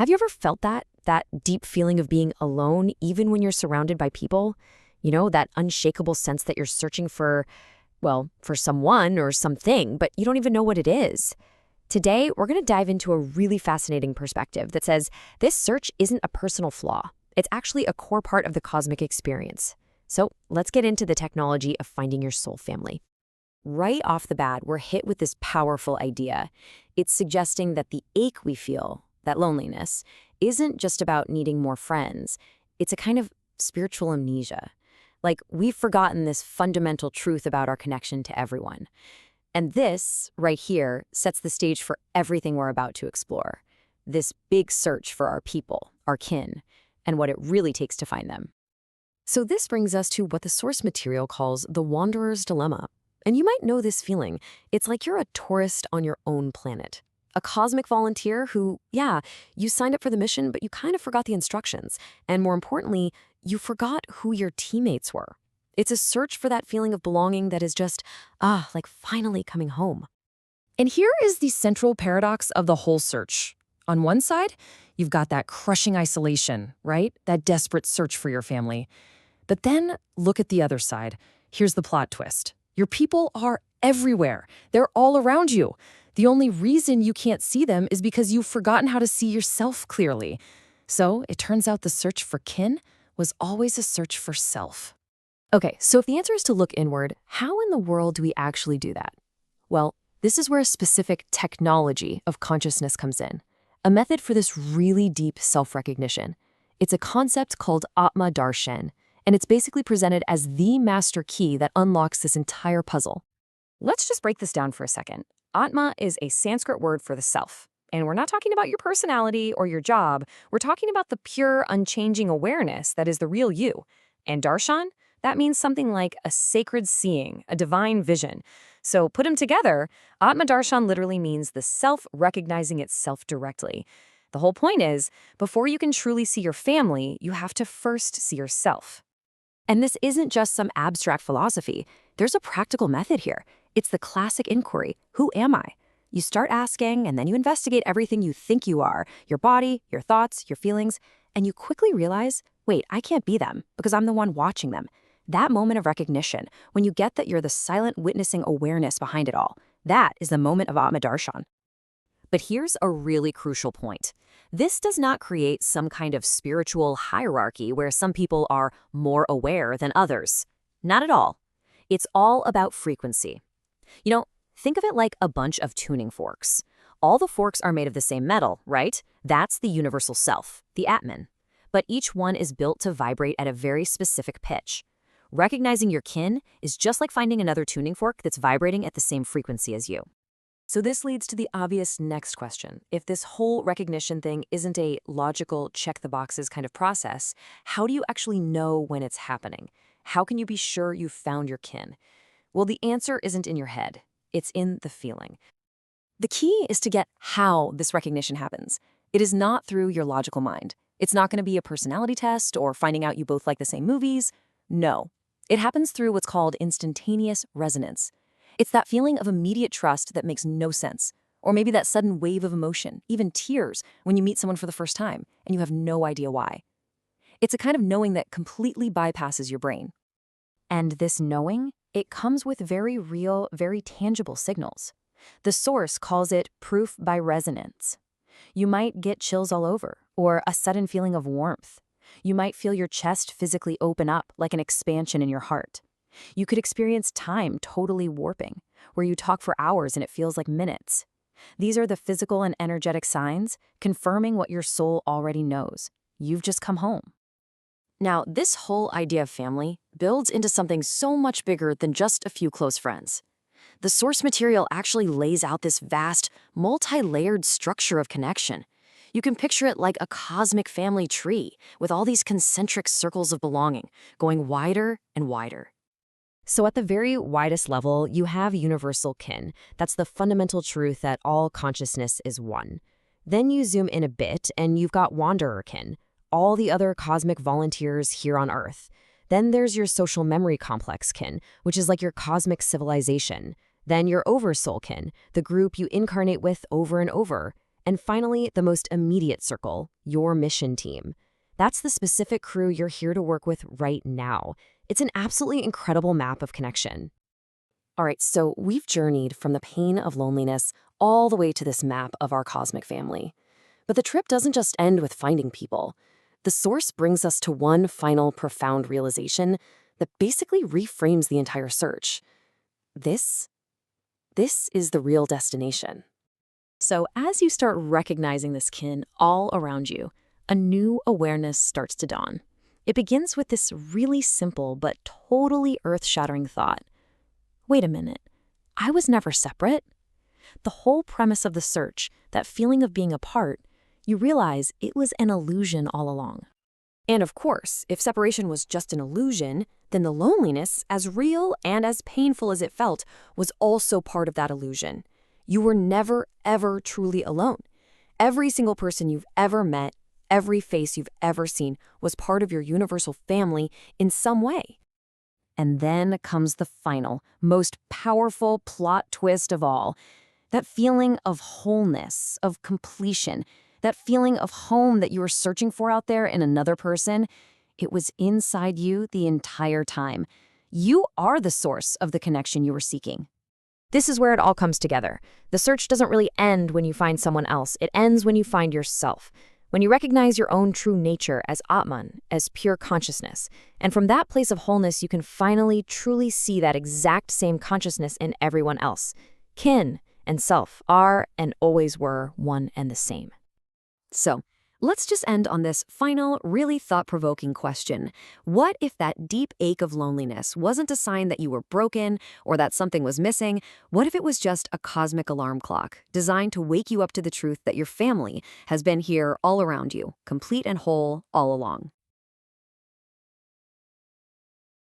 Have you ever felt that deep feeling of being alone even when you're surrounded by people? You know, that unshakable sense that you're searching for, well, for someone or something, but you don't even know what it is. Today, we're going to dive into a really fascinating perspective that says this search isn't a personal flaw. It's actually a core part of the cosmic experience. So let's get into the technology of finding your soul family. Right off the bat, we're hit with this powerful idea. It's suggesting that the ache we feel, that loneliness, isn't just about needing more friends. It's a kind of spiritual amnesia. Like, we've forgotten this fundamental truth about our connection to everyone. And this, right here, sets the stage for everything we're about to explore. This big search for our people, our kin, and what it really takes to find them. So this brings us to what the source material calls the wanderer's dilemma. And you might know this feeling. It's like you're a tourist on your own planet. A cosmic volunteer who, yeah, you signed up for the mission, but you kind of forgot the instructions. And more importantly, you forgot who your teammates were. It's a search for that feeling of belonging that is just, like finally coming home. And here is the central paradox of the whole search. On one side, you've got that crushing isolation, right? That desperate search for your family. But then look at the other side. Here's the plot twist. Your people are everywhere. They're all around you. The only reason you can't see them is because you've forgotten how to see yourself clearly. So it turns out the search for kin was always a search for self. Okay, so if the answer is to look inward, how in the world do we actually do that? Well, this is where a specific technology of consciousness comes in. A method for this really deep self-recognition. It's a concept called Atma Darshan, and it's basically presented as the master key that unlocks this entire puzzle. Let's just break this down for a second. Atma is a Sanskrit word for the self. And we're not talking about your personality or your job. We're talking about the pure, unchanging awareness that is the real you. And darshan, that means something like a sacred seeing, a divine vision. So put them together, Atma Darshan literally means the self recognizing itself directly. The whole point is, before you can truly see your family, you have to first see yourself. And this isn't just some abstract philosophy. There's a practical method here. It's the classic inquiry. Who am I? You start asking, and then you investigate everything you think you are, your body, your thoughts, your feelings, and you quickly realize, wait, I can't be them because I'm the one watching them. That moment of recognition, when you get that you're the silent witnessing awareness behind it all, that is the moment of Atma Darshan. But here's a really crucial point. This does not create some kind of spiritual hierarchy where some people are more aware than others. Not at all. It's all about frequency. You know, think of it like a bunch of tuning forks. All the forks are made of the same metal, right? That's the universal self, the Atman. But each one is built to vibrate at a very specific pitch. Recognizing your kin is just like finding another tuning fork that's vibrating at the same frequency as you. So this leads to the obvious next question. If this whole recognition thing isn't a logical check-the-boxes kind of process, how do you actually know when it's happening? How can you be sure you've found your kin? Well, the answer isn't in your head. It's in the feeling. The key is to get how this recognition happens. It is not through your logical mind. It's not going to be a personality test or finding out you both like the same movies. No. It happens through what's called instantaneous resonance. It's that feeling of immediate trust that makes no sense. Or maybe that sudden wave of emotion, even tears, when you meet someone for the first time and you have no idea why. It's a kind of knowing that completely bypasses your brain. And this knowing, it comes with very real, very tangible signals. The source calls it proof by resonance. You might get chills all over, or a sudden feeling of warmth. You might feel your chest physically open up like an expansion in your heart. You could experience time totally warping, where you talk for hours and it feels like minutes. These are the physical and energetic signs confirming what your soul already knows. You've just come home. Now, this whole idea of family builds into something so much bigger than just a few close friends. The source material actually lays out this vast, multi-layered structure of connection. You can picture it like a cosmic family tree with all these concentric circles of belonging, going wider and wider. So at the very widest level, you have universal kin. That's the fundamental truth that all consciousness is one. Then you zoom in a bit and you've got wanderer kin, all the other cosmic volunteers here on Earth. Then there's your social memory complex kin, which is like your cosmic civilization. Then your oversoul kin, the group you incarnate with over and over. And finally, the most immediate circle, your mission team. That's the specific crew you're here to work with right now. It's an absolutely incredible map of connection. All right, so we've journeyed from the pain of loneliness all the way to this map of our cosmic family. But the trip doesn't just end with finding people. The source brings us to one final profound realization that basically reframes the entire search. This is the real destination. So as you start recognizing this kin all around you, a new awareness starts to dawn. It begins with this really simple but totally earth-shattering thought. Wait a minute, I was never separate. The whole premise of the search, that feeling of being apart, you realize it was an illusion all along. And of course, if separation was just an illusion, then the loneliness, as real and as painful as it felt, was also part of that illusion. You were never, ever truly alone. Every single person you've ever met, every face you've ever seen was part of your universal family in some way. And then comes the final, most powerful plot twist of all. That feeling of wholeness, of completion, that feeling of home that you were searching for out there in another person, it was inside you the entire time. You are the source of the connection you were seeking. This is where it all comes together. The search doesn't really end when you find someone else. It ends when you find yourself. When you recognize your own true nature as Atman, as pure consciousness. And from that place of wholeness, you can finally truly see that exact same consciousness in everyone else. Kin and self are and always were one and the same. So, let's just end on this final, really thought-provoking question. What if that deep ache of loneliness wasn't a sign that you were broken or that something was missing? What if it was just a cosmic alarm clock designed to wake you up to the truth that your family has been here all around you, complete and whole all along?